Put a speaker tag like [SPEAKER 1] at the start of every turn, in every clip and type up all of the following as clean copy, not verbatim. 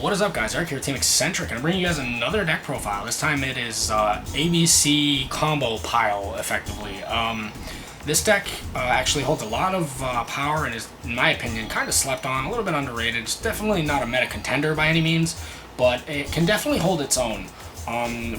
[SPEAKER 1] What is up, guys? Eric here, Team Eccentric, and I'm bringing you guys another deck profile. This time it is ABC combo pile, effectively. This deck actually holds a lot of power and is, in my opinion, kind of slept on, a little bit underrated. It's definitely not a meta contender by any means, but it can definitely hold its own.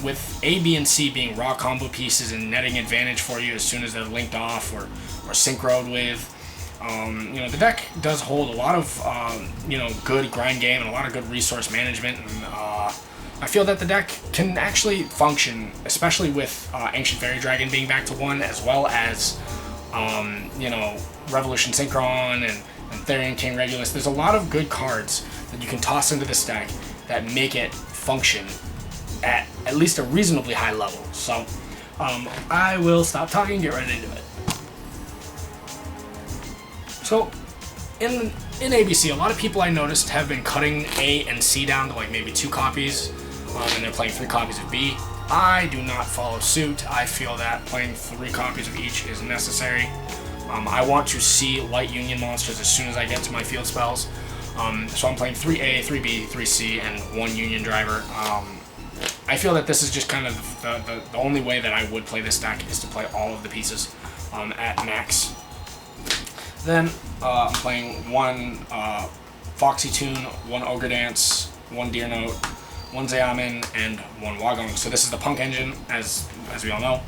[SPEAKER 1] With A, B, and C being raw combo pieces and netting advantage for you as soon as they're linked off or synchroed with. The deck does hold a lot of, good grind game and a lot of good resource management, and I feel that the deck can actually function, especially with Ancient Fairy Dragon being back to 1, as well as, Revolution Synchron and Therion King Regulus. There's a lot of good cards that you can toss into this deck that make it function at least a reasonably high level. So, I will stop talking and get right into it. So, in ABC, a lot of people I noticed have been cutting A and C down to like maybe 2 copies, and they're playing 3 copies of B. I do not follow suit. I feel that playing 3 copies of each is necessary. I want to see light union monsters as soon as I get to my field spells. So I'm playing 3A, 3B, 3C, and 1 union driver. I feel that this is just kind of the only way that I would play this deck is to play all of the pieces at max. Then I'm playing 1 Foxy Tune, 1 Ogre Dance, 1 Deer Note, 1 Zeamin, and 1 Wagong. So this is the Punk engine, as we all know.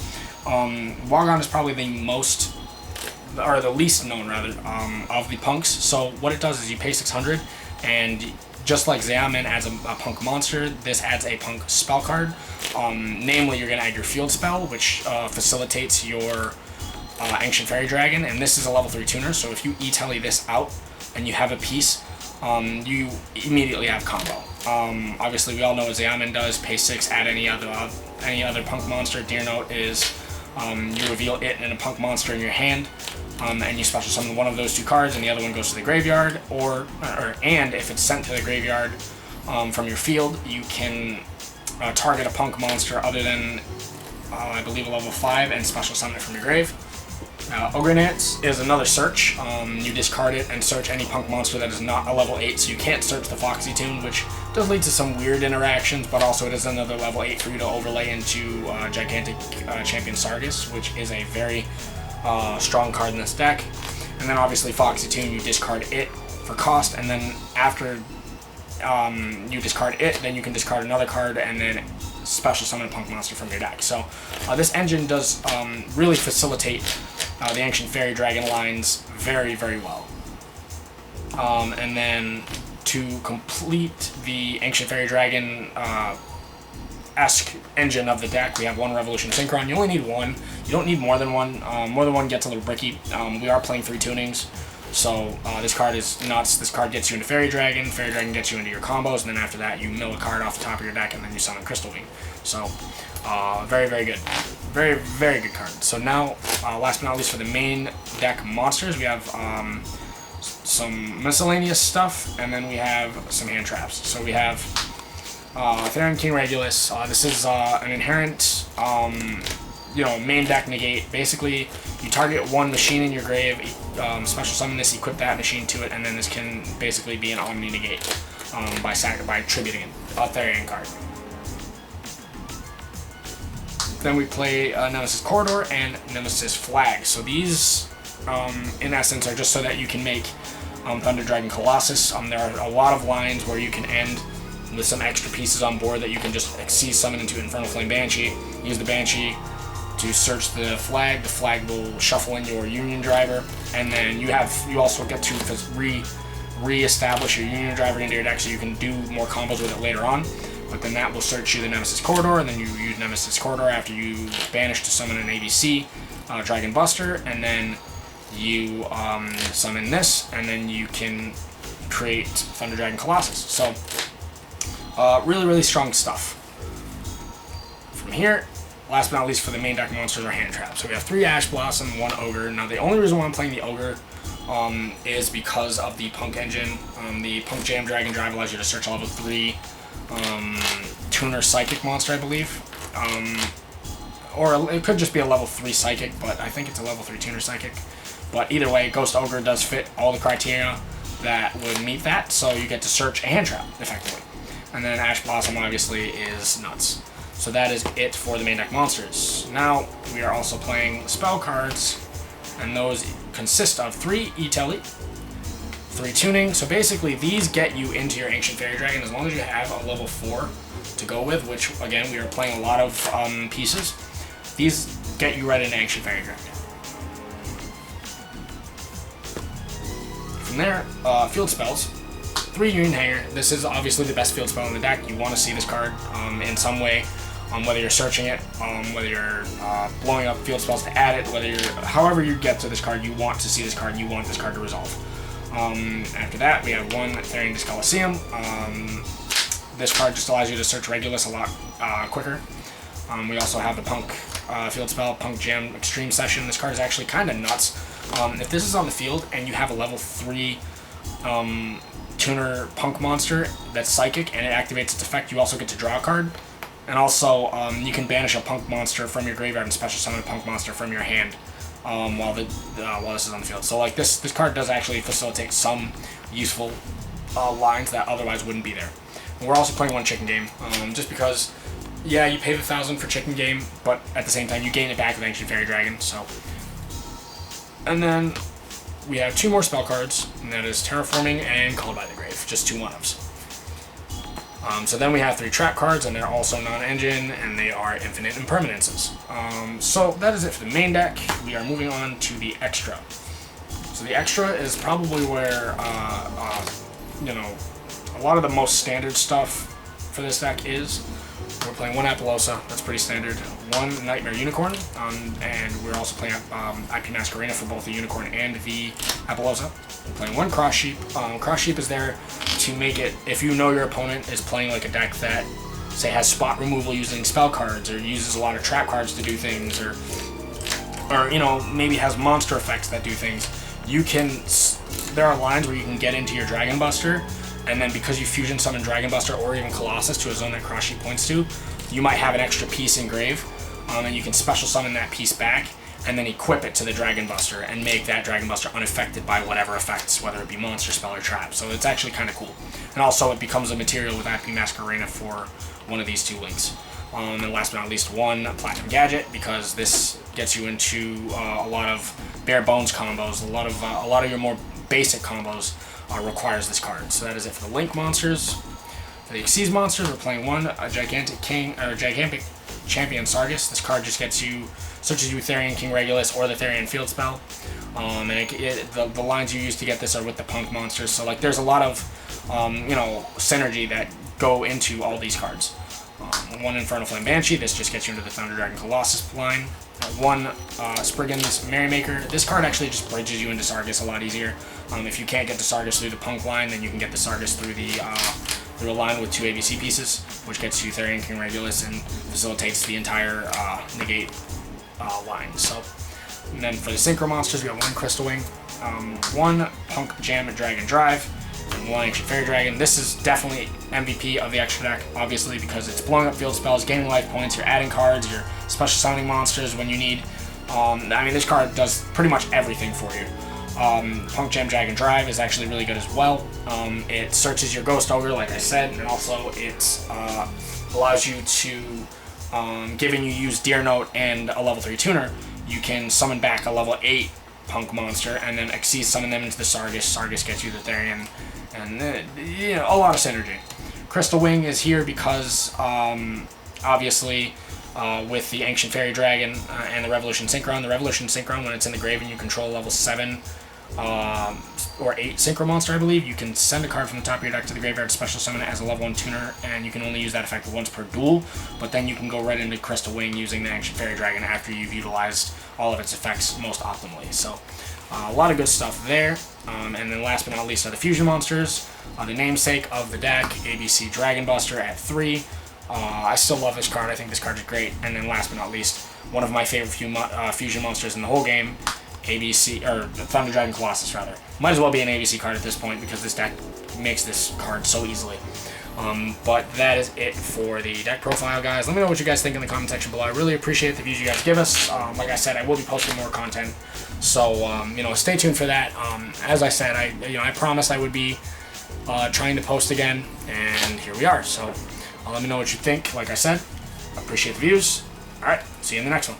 [SPEAKER 1] Wagong is probably the most, or the least known rather, of the Punks. So what it does is you pay 600, and just like Zeamin adds a Punk monster, this adds a Punk spell card. Namely, you're going to add your field spell, which facilitates your Ancient Fairy Dragon, and this is a level 3 tuner, so if you E-Telly this out and you have a piece, you immediately have combo. Obviously, we all know what Zeamin does, pay 6, add any other Punk monster. Deer Note is you reveal it and a Punk monster in your hand, and you special summon one of those 2 cards, and the other one goes to the graveyard, and if it's sent to the graveyard from your field, you can target a Punk monster other than, I believe, a level 5 and special summon it from your grave. Ogre Dance is another search. You discard it and search any Punk monster that is not a level 8, so you can't search the Foxy Tune, which does lead to some weird interactions, but also it is another level 8 for you to overlay into Gigantic Champion Sargus, which is a very strong card in this deck. And then obviously Foxy Tune, you discard it for cost, and then after you discard it, then you can discard another card and then special summon a Punk monster from your deck. So this engine does really facilitate the Ancient Fairy Dragon lines very, very well. And then to complete the Ancient Fairy Dragon esque engine of the deck, we have 1 Revolution Synchron. You only need 1. You don't need more than 1. More than 1 gets a little bricky. We are playing 3 tunings. So this card is nuts. This card gets you into Fairy Dragon. Fairy Dragon gets you into your combos, and then after that you mill a card off the top of your deck, and then you summon Crystal Wing. So very, very good. Very, very good card. So now, last but not least, for the main deck monsters, we have some miscellaneous stuff, and then we have some hand traps. So we have Therion King Regulus. This is an inherent main deck negate. Basically, you target 1 machine in your grave, special summon this, equip that machine to it, and then this can basically be an Omni negate by tributing a Therion card. Then we play Nemesis Corridor and Nemesis Flag. So these, in essence, are just so that you can make Thunder Dragon Colossus. There are a lot of lines where you can end with some extra pieces on board that you can just seize summon into Infernal Flame Banshee. Use the Banshee to search the flag. The flag will shuffle in your Union Driver, and then you also get to re-establish your Union Driver into your deck so you can do more combos with it later on. But then that will search you the Nemesis Corridor, and then you use Nemesis Corridor after you banish to summon an ABC Dragon Buster, and then you summon this, and then you can create Thunder Dragon Colossus. So really, really strong stuff. From here, last but not least, for the main deck monsters are hand traps. So we have 3 Ash Blossom, 1 Ogre. Now the only reason why I'm playing the Ogre is because of the Punk engine. The Punk Jam Dragon Drive allows you to search a level 3 tuner Psychic monster, I believe. Or it could just be a level 3 Psychic, but I think it's a level 3 tuner Psychic. But either way, Ghost Ogre does fit all the criteria that would meet that, so you get to search a hand trap, effectively. And then Ash Blossom obviously is nuts. So that is it for the main deck monsters. Now we are also playing spell cards, and those consist of 3 E-Telly, 3 Tuning. So basically these get you into your Ancient Fairy Dragon as long as you have a level 4 to go with, which again we are playing a lot of pieces. These get you right into Ancient Fairy Dragon. From there, field spells. 3 Union Hanger. This is obviously the best field spell in the deck. You want to see this card in some way, whether you're searching it, whether you're blowing up field spells to add it, whether you're, however you get to this card, you want to see this card, you want this card to resolve. After that, we have 1 Therion Coliseum. This card just allows you to search Regulus a lot quicker. We also have the Punk field spell, Punk Jam Extreme Session. This card is actually kind of nuts. If this is on the field and you have a level 3 tuner Punk monster that's psychic and it activates its effect, you also get to draw a card. And also, you can banish a Punk monster from your graveyard and special summon a Punk monster from your hand while this is on the field. So like this card does actually facilitate some useful lines that otherwise wouldn't be there. And we're also playing 1 Chicken Game, just because, yeah, you pay the 1,000 for Chicken Game, but at the same time you gain it back with Ancient Fairy Dragon. So, and then we have 2 more spell cards, and that is Terraforming and Called by the Grave, just 2 1-ofs. So then we have 3 trap cards, and they're also non-engine, and they are infinite impermanences. So that is it for the main deck. We are moving on to the extra. So the extra is probably where, you know, a lot of the most standard stuff for this deck is. We're playing 1 Apollousa, that's pretty standard, 1 Nightmare Unicorn, and we're also playing IP Masquerena for both the Unicorn and the Apollousa. We're playing 1 Cross Sheep. Cross Sheep is there to make it, if you know your opponent is playing like a deck that, say, has spot removal using spell cards, or uses a lot of trap cards to do things, or you know, maybe has monster effects that do things, you can, there are lines where you can get into your Dragon Buster, and then because you fusion summon Dragon Buster or even Colossus to a zone that Cross Sheep points to, you might have an extra piece engraved, and you can special summon that piece back, and then equip it to the Dragon Buster and make that Dragon Buster unaffected by whatever effects, whether it be monster, spell, or trap. So it's actually kind of cool. And also it becomes a material with IP Masquerena for one of these 2 links. And last but not least, 1 Platinum Gadget, because this gets you into a lot of bare bones combos, a lot of your more basic combos requires this card. So that is it for the Link monsters. For the Xyz monsters, we're playing 1 Gigantic Champion Sargus. This card just gets you, searches you Therion King Regulus or the Therion Field Spell. And the lines you use to get this are with the Punk monsters. So like there's a lot of you know, synergy that go into all these cards. 1 Infernal Flame Banshee. This just gets you into the Thunder Dragon Colossus line. 1 Spriggan's Merrymaker. This card actually just bridges you into Sargus a lot easier. If you can't get the Sargus through the Punk line, then you can get the Sargus through a line with 2 ABC pieces, which gets you Therion King Regulus and facilitates the entire negate line. So, and then for the Synchro monsters, we have 1 Crystal Wing, 1 Punk Jam Dragon Drive, and 1 Ancient Fairy Dragon. This is definitely MVP of the extra deck, obviously, because it's blowing up field spells, gaining life points, you're adding cards, you're special summoning monsters when you need. I mean, this card does pretty much everything for you. Punk Jam Dragon Drive is actually really good as well. It searches your Ghost Ogre, like I said, and also it allows you to, given you use Deer Note and a level 3 tuner, you can summon back a level 8 Punk monster and then Xyz summon them into the Sargus. Sargus gets you the Therion, and you know, a lot of synergy. Crystal Wing is here because obviously with the Ancient Fairy Dragon and the Revolution Synchron, when it's in the grave and you control level 7 or 8 Synchro monster, I believe, you can send a card from the top of your deck to the graveyard, special summon it as a level 1 tuner, and you can only use that effect once per duel, but then you can go right into Crystal Wing using the Ancient Fairy Dragon after you've utilized all of its effects most optimally. So a lot of good stuff there. And then last but not least are the fusion monsters. The namesake of the deck, ABC Dragon Buster at 3. I still love this card. I think this card is great. And then last but not least, one of my favorite fusion monsters in the whole game, ABC, or Thunder Dragon Colossus rather. Might as well be an ABC card at this point because this deck makes this card so easily. But that is it for the deck profile, guys. Let me know what you guys think in the comment section below. I really appreciate the views you guys give us. Like I said, I will be posting more content, so you know, stay tuned for that. As I said, I promised I would be trying to post again, and here we are. So let me know what you think. Like I said, I appreciate the views. All right, see you in the next one.